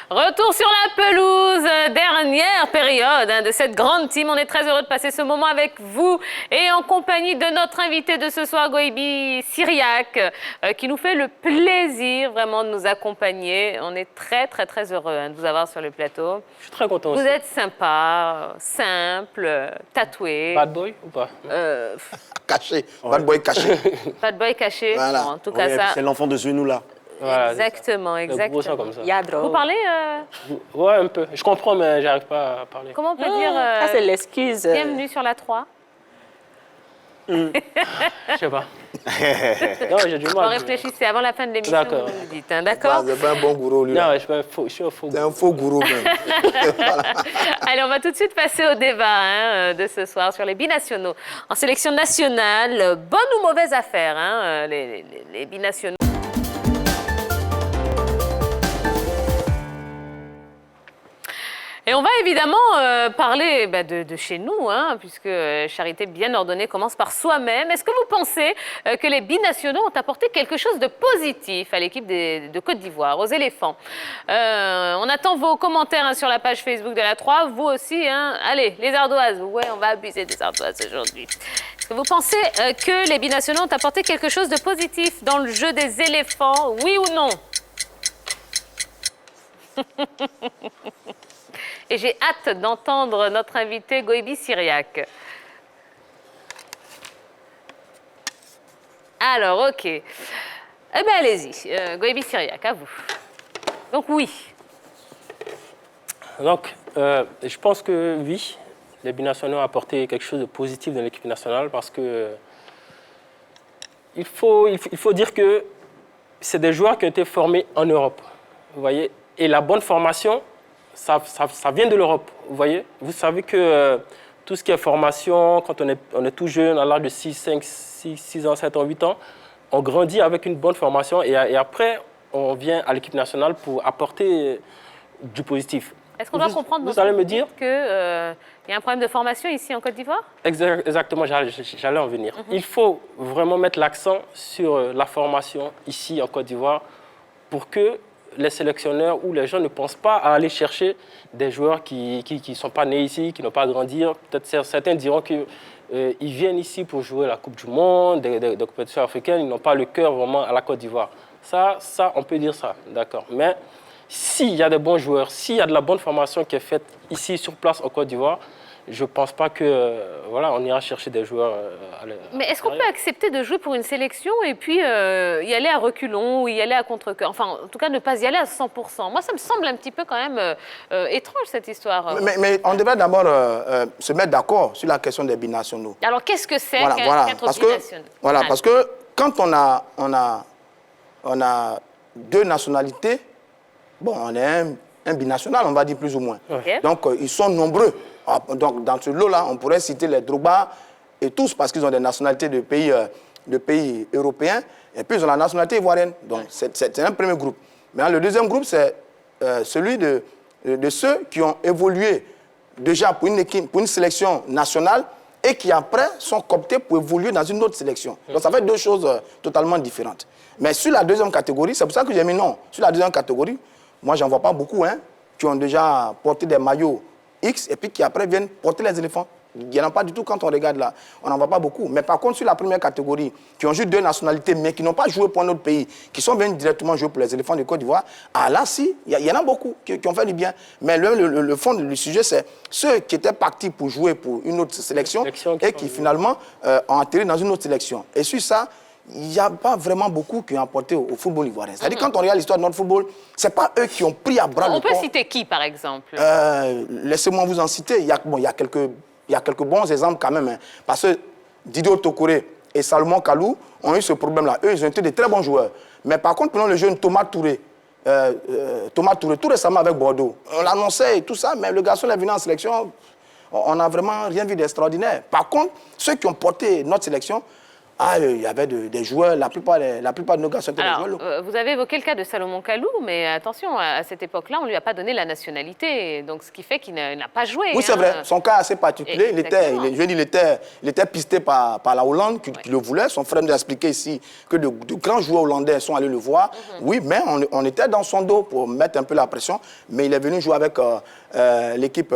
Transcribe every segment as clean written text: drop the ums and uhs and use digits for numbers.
Retour sur la pelouse, dernière période de cette grande team. On est très heureux de passer ce moment avec vous et en compagnie de notre invité de ce soir, Goibi Syriac, qui nous fait le plaisir vraiment de nous accompagner. On est très heureux de vous avoir sur le plateau. Je suis très content Vous aussi. êtes sympa, simple, tatoué. Bad boy ou pas? Caché, bad boy caché. Bad boy caché. Voilà. Bon, en tout cas, Oui, ça. c'est l'enfant de ce nous-là. Voilà, Exactement, c'est ça. Un gros sang exactement. comme ça. Yadro. Vous parlez Ouais, un peu. Je comprends, mais j'arrive pas à parler. comment on peut dire Ça, c'est l'excuse. bienvenue sur la 3? Je sais pas. Non, j'ai du On mal. réfléchissez avant la fin de l'émission, D'accord. vous nous dites, hein, d'accord? C'est pas un bon gourou, lui. Non, là. je suis un faux. C'est un faux gourou, même. Voilà. Allez, on va tout de suite passer au débat de ce soir sur les binationaux. En sélection nationale, bonne ou mauvaise affaire, les binationaux? Et on va évidemment parler de chez nous, puisque charité bien ordonnée commence par soi-même. Est-ce que vous pensez que les binationaux ont apporté quelque chose de positif à l'équipe de Côte d'Ivoire, aux éléphants? On attend vos commentaires sur la page Facebook de la 3, vous aussi. Allez, les ardoises, ouais, on va abuser des ardoises aujourd'hui. Est-ce que vous pensez que les binationaux ont apporté quelque chose de positif dans le jeu des éléphants, oui ou non? Et j'ai hâte d'entendre notre invité Goibi Syriac. Alors, ok. Eh bien, allez-y. Goibi Syriac, à vous. Donc, oui. Donc, je pense que oui, les binationaux ont apporté quelque chose de positif dans l'équipe nationale parce que il faut dire que c'est des joueurs qui ont été formés en Europe. Vous voyez? Et la bonne formation, ça vient de l'Europe, vous voyez. Vous savez que tout ce qui est formation, quand on est tout jeune, à l'âge de 6 ans, 7 ans, 8 ans, on grandit avec une bonne formation et après, on vient à l'équipe nationale pour apporter du positif. Est-ce qu'on doit comprendre vous allez me dire qu'il y a un problème de formation ici en Côte d'Ivoire? Exactement, j'allais en venir. Il faut vraiment mettre l'accent sur la formation ici en Côte d'Ivoire pour que les sélectionneurs ou les gens ne pensent pas à aller chercher des joueurs qui ne sont pas nés ici, qui n'ont pas grandi. Peut-être certains diront qu'ils viennent ici pour jouer la Coupe du Monde, des compétitions africaines, ils n'ont pas le cœur vraiment à la Côte d'Ivoire. Ça, on peut dire ça, d'accord. Mais s'il y a des bons joueurs, s'il y a de la bonne formation qui est faite ici sur place en Côte d'Ivoire, je ne pense pas que voilà, on ira chercher des joueurs. Mais est-ce qu'on peut accepter de jouer pour une sélection et puis y aller à reculons ou y aller à contre-cœur? Enfin, en tout cas, ne pas y aller à 100%. Moi, ça me semble un petit peu quand même étrange, cette histoire. Mais on devrait d'abord se mettre d'accord sur la question des binationaux. Alors, qu'est-ce que c'est qu'être parce binational? parce que quand on a deux nationalités, bon, on est un binational, on va dire plus ou moins. Okay. Donc, ils sont nombreux. Donc, dans ce lot-là, on pourrait citer les Drogba et tous parce qu'ils ont des nationalités de pays européens et puis ils ont la nationalité ivoirienne. Donc, c'est un premier groupe. Maintenant, le deuxième groupe, c'est celui de ceux qui ont évolué déjà pour une sélection nationale et qui après sont cooptés pour évoluer dans une autre sélection. Donc, ça fait deux choses totalement différentes. Mais sur la deuxième catégorie, c'est pour ça que j'ai mis non. Sur la deuxième catégorie, moi, j'en vois pas beaucoup qui ont déjà porté des maillots X et puis qui après viennent porter les éléphants. Il n'y en a pas du tout quand on regarde là. On n'en voit pas beaucoup. Mais par contre, sur la première catégorie, qui ont juste deux nationalités, mais qui n'ont pas joué pour un autre pays, qui sont venus directement jouer pour les éléphants de Côte d'Ivoire, là, si, il y en a beaucoup qui ont fait du bien. Mais le fond du sujet, c'est ceux qui étaient partis pour jouer pour une autre sélection et qui finalement ont atterri dans une autre sélection. Et sur ça, il n'y a pas vraiment beaucoup qui ont apporté au football ivoirien. C'est-à-dire, quand on regarde l'histoire de notre football, ce n'est pas eux qui ont pris à bras le corps. On peut citer qui, par exemple? Laissez-moi vous en citer. Il y a quelques bons exemples quand même. Parce que Didier Tokoré et Salomon Kalou ont eu ce problème-là. Eux, ils ont été de très bons joueurs. Mais par contre, prenons le jeune Thomas Touré. Tout récemment avec Bordeaux. On l'annonçait et tout ça, mais le garçon est venu en sélection. On n'a vraiment rien vu d'extraordinaire. Par contre, ceux qui ont porté notre sélection, Ah, il y avait des joueurs, la plupart de nos garçons étaient des Alors, joueurs locaux. vous avez évoqué le cas de Salomon Kalou, mais attention, à cette époque-là, on ne lui a pas donné la nationalité, donc ce qui fait qu'il n'a pas joué. Oui, c'est hein. vrai. Son cas est assez particulier. Exactement. Il était pisté par la Hollande qui le voulait. Son frère nous a expliqué ici que de grands joueurs hollandais sont allés le voir. Oui, mais on était dans son dos pour mettre un peu la pression. Mais il est venu jouer avec l'équipe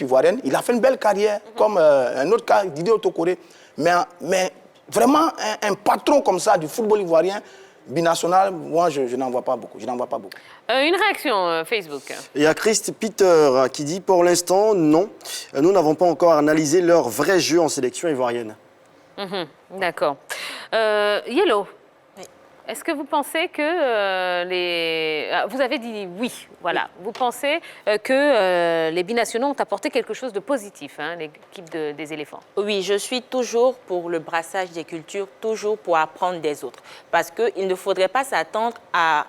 ivoirienne. Il a fait une belle carrière, comme un autre cas, Didier Otokoré. Mais vraiment, un patron comme ça du football ivoirien, binational, moi, je n'en vois pas beaucoup. Une réaction Facebook. Il y a Christ Peter qui dit, pour l'instant, non. Nous n'avons pas encore analysé leur vrai jeu en sélection ivoirienne. D'accord. Yellow. Est-ce que vous pensez que vous avez dit oui, voilà. Vous pensez que les binationaux ont apporté quelque chose de positif, hein, l'équipe des éléphants? Oui, je suis toujours pour le brassage des cultures, toujours pour apprendre des autres. Parce qu'il ne faudrait pas s'attendre à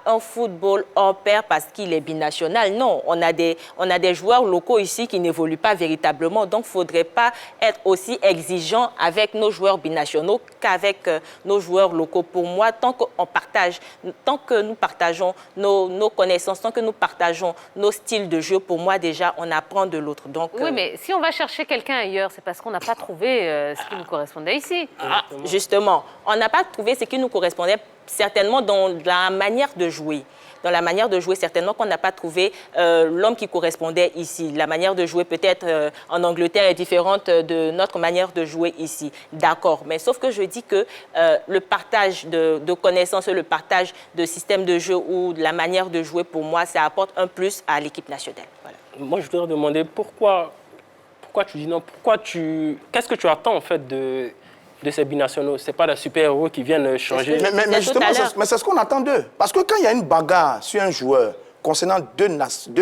un football hors pair parce qu'il est binational. Non, on a des joueurs locaux ici qui n'évoluent pas véritablement. Donc, il ne faudrait pas être aussi exigeant avec nos joueurs binationaux qu'avec nos joueurs locaux. Pour moi, tant que nous partageons nos connaissances, tant que nous partageons nos styles de jeu, pour moi, déjà, on apprend de l'autre. Donc, oui, mais si on va chercher quelqu'un ailleurs, c'est parce qu'on n'a pas trouvé ce qui nous correspondait ici. Justement, on n'a pas trouvé ce qui nous correspondait certainement dans la manière de jouer. Dans la manière de jouer, certainement qu'on n'a pas trouvé l'homme qui correspondait ici. La manière de jouer peut-être en Angleterre est différente de notre manière de jouer ici. D'accord, mais sauf que je dis que le partage de connaissances, le partage de systèmes de jeu ou de la manière de jouer, pour moi, ça apporte un plus à l'équipe nationale. Voilà. Moi, je voudrais demander pourquoi tu dis non, qu'est-ce que tu attends en fait de ces binationaux? Ce n'est pas des super-héros qui viennent changer. Mais justement, c'est ce qu'on attend d'eux. Parce que quand il y a une bagarre sur un joueur, concernant deux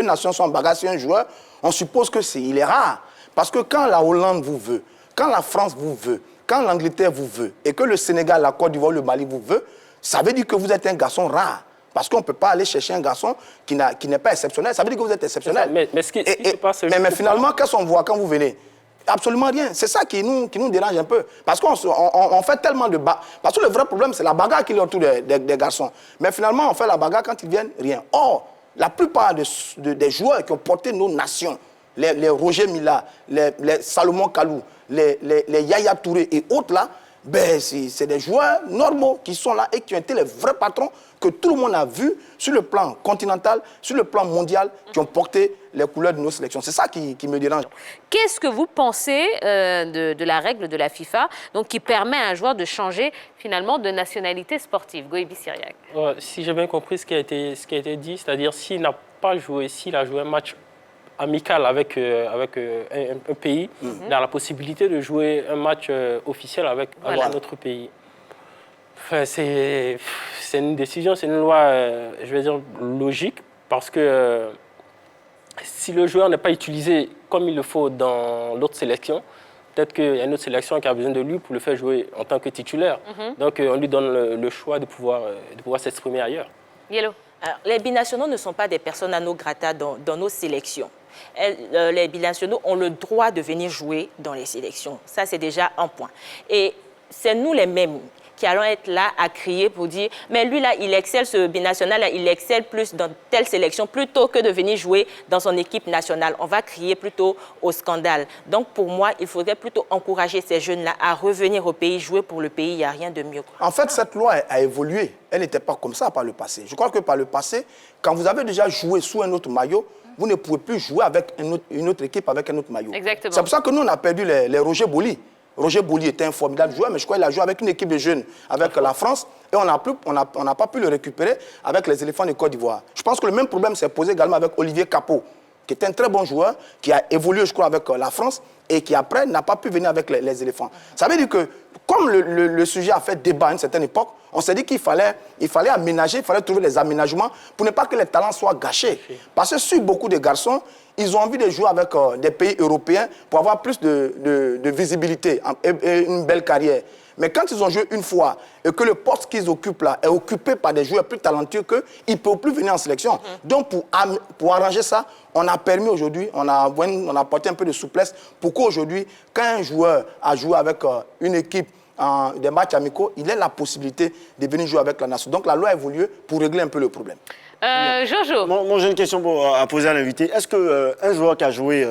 nations sont en bagarre sur un joueur, on suppose qu'il est rare. Parce que quand la Hollande vous veut, quand la France vous veut, quand l'Angleterre vous veut, et que le Sénégal, la Côte d'Ivoire, le Mali vous veut, ça veut dire que vous êtes un garçon rare. Parce qu'on ne peut pas aller chercher un garçon qui n'est pas exceptionnel. Ça veut dire que vous êtes exceptionnel. Mais ce qui se passe... Mais finalement, qu'est-ce qu'on voit quand vous venez? Absolument rien. C'est ça qui nous dérange un peu. Parce qu'on fait tellement de bagarres. Parce que le vrai problème, c'est la bagarre qui est autour des garçons. Mais finalement, on fait la bagarre quand ils viennent, rien. Or, la plupart des joueurs qui ont porté nos nations, les Roger Mila, les Salomon Kalou, les Yaya Touré et autres là, ben, c'est des joueurs normaux qui sont là et qui ont été les vrais patrons que tout le monde a vu sur le plan continental, sur le plan mondial, qui ont porté les couleurs de nos sélections. C'est ça qui me dérange. Qu'est-ce que vous pensez de la règle de la FIFA donc, qui permet à un joueur de changer finalement de nationalité sportive? Goïbi Syriac. Si j'ai bien compris ce qui a été dit, c'est-à-dire s'il n'a pas joué, s'il a joué un match amical avec un pays, il a la possibilité de jouer un match officiel avec un autre pays. Enfin, c'est une décision, c'est une loi, je vais dire, logique, parce que si le joueur n'est pas utilisé comme il le faut dans l'autre sélection, peut-être qu'il y a une autre sélection qui a besoin de lui pour le faire jouer en tant que titulaire. Donc, on lui donne le choix de pouvoir s'exprimer ailleurs. Yellow. Alors, les binationaux ne sont pas des personnes à nos grata dans nos sélections. Les binationaux ont le droit de venir jouer dans les sélections. Ça, c'est déjà un point. Et c'est nous les mêmes qui allons être là à crier pour dire « mais lui, là, il excelle, ce binational, là, il excelle plus dans telle sélection plutôt que de venir jouer dans son équipe nationale. » On va crier plutôt au scandale. Donc, pour moi, il faudrait plutôt encourager ces jeunes-là à revenir au pays, jouer pour le pays. Il n'y a rien de mieux. En fait, cette loi a évolué. Elle n'était pas comme ça par le passé. Je crois que par le passé, quand vous avez déjà joué sous un autre maillot, vous ne pouvez plus jouer avec une autre équipe avec un autre maillot. Exactement. C'est pour ça que nous, on a perdu les Roger Boli. Roger Boli était un formidable joueur, mais je crois qu'il a joué avec une équipe de jeunes, avec la France, et on n'a pas pu le récupérer avec les éléphants de Côte d'Ivoire. Je pense que le même problème s'est posé également avec Olivier Capot, qui est un très bon joueur, qui a évolué, je crois, avec la France, et qui après n'a pas pu venir avec les éléphants. Ça veut dire que, comme le sujet a fait débat à une certaine époque, on s'est dit qu'il fallait aménager, il fallait trouver les aménagements pour ne pas que les talents soient gâchés. Parce que sur beaucoup de garçons, ils ont envie de jouer avec des pays européens pour avoir plus de visibilité et une belle carrière. Mais quand ils ont joué une fois et que le poste qu'ils occupent là est occupé par des joueurs plus talentueux qu'eux, ils ne peuvent plus venir en sélection. Donc pour arranger ça, on a permis aujourd'hui, on a apporté un peu de souplesse pour qu'aujourd'hui, quand un joueur a joué avec une équipe des matchs amicaux, il a la possibilité de venir jouer avec la nation. Donc la loi a évolué pour régler un peu le problème. Jojo. Moi, j'ai une question à poser à l'invité. Est-ce qu'un joueur qui a joué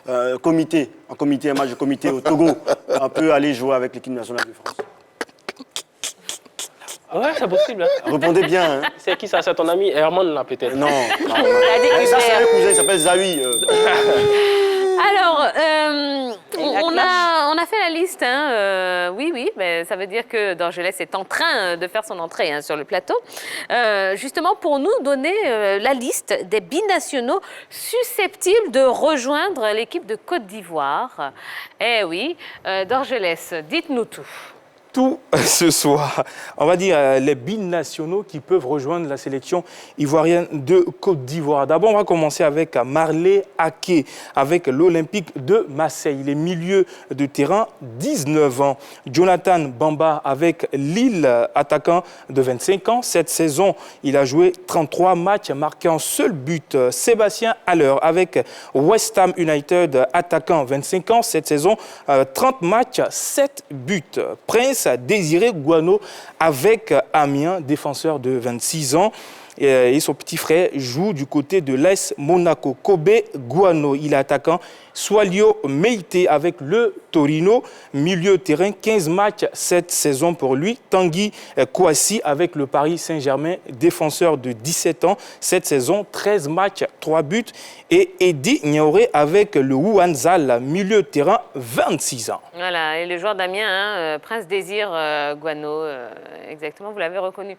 un match de comité au Togo peut aller jouer avec l'équipe nationale de France? Ouais, c'est possible. Hein. Répondez bien. Hein. C'est qui ça? C'est ton ami Herman, là, peut-être? Non. Ça, c'est un cousin, il s'appelle Zawi. Alors, on a fait la liste. Hein, oui, mais ça veut dire que Dorgelès est en train de faire son entrée sur le plateau. Justement, pour nous donner la liste des binationaux susceptibles de rejoindre l'équipe de Côte d'Ivoire. Eh oui, Dorgelès, dites-nous tout. Tout ce soir, on va dire les binationaux qui peuvent rejoindre la sélection ivoirienne de Côte d'Ivoire. D'abord, on va commencer avec Marley Aké, avec l'Olympique de Marseille. Les milieux de terrain, 19 ans. Jonathan Bamba avec Lille, attaquant de 25 ans. Cette saison, il a joué 33 matchs, marqué un seul but. Sébastien Haller avec West Ham United, attaquant 25 ans. Cette saison, 30 matchs, 7 buts. Prince Désiré Guano avec Amiens, défenseur de 26 ans. Et son petit frère joue du côté de l'AS Monaco. Kobe Guano, il est attaquant. Swalio Meite avec le Torino, milieu de terrain, 15 matchs cette saison pour lui. Tanguy Kouassi avec le Paris Saint-Germain, défenseur de 17 ans. Cette saison, 13 matchs, 3 buts. Et Eddy Niaoré avec le Ouanzal, milieu de terrain, 26 ans. Voilà, et le joueur d'Amiens, Prince Désir Guano, exactement, vous l'avez reconnu.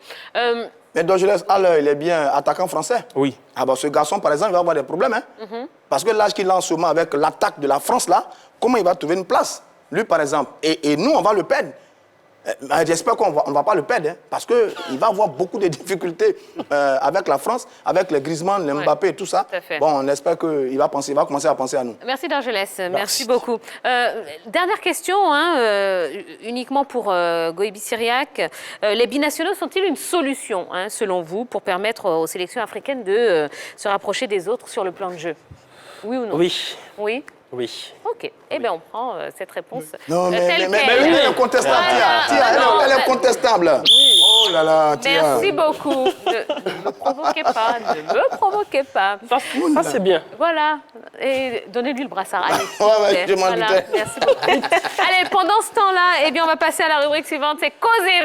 Mais Dorgelès, il est bien attaquant français. Oui. Ah bah, ce garçon, par exemple, il va avoir des problèmes. Hein? Parce que l'âge qu'il a en ce moment avec l'attaque de la France, là, comment il va trouver une place? Lui, par exemple. Et nous, on va le perdre. J'espère qu'on ne va pas le perdre, hein, parce qu'il va avoir beaucoup de difficultés avec la France, avec les Griezmann, les Mbappé et tout ça. Bon, on espère qu'il va commencer à penser à nous. Merci Dorgelès, merci beaucoup. Dernière question, uniquement pour Goïbi Syriac. Les binationaux sont-ils une solution, selon vous, pour permettre aux sélections africaines de se rapprocher des autres sur le plan de jeu? Oui ou non? Oui. Oui? Oui. Ok. Eh bien, on prend cette réponse. Non, mais telle elle quelle. est contestable. Elle est contestable. Oh là là, Tia. Merci beaucoup. Ne me provoquez pas, ne me provoquez pas. Ça c'est bien. Voilà. Et donnez-lui le brassard. Allez, Ouais, je m'en doutais. Merci beaucoup. Allez, pendant ce temps-là, on va passer à la rubrique suivante, c'est causerie.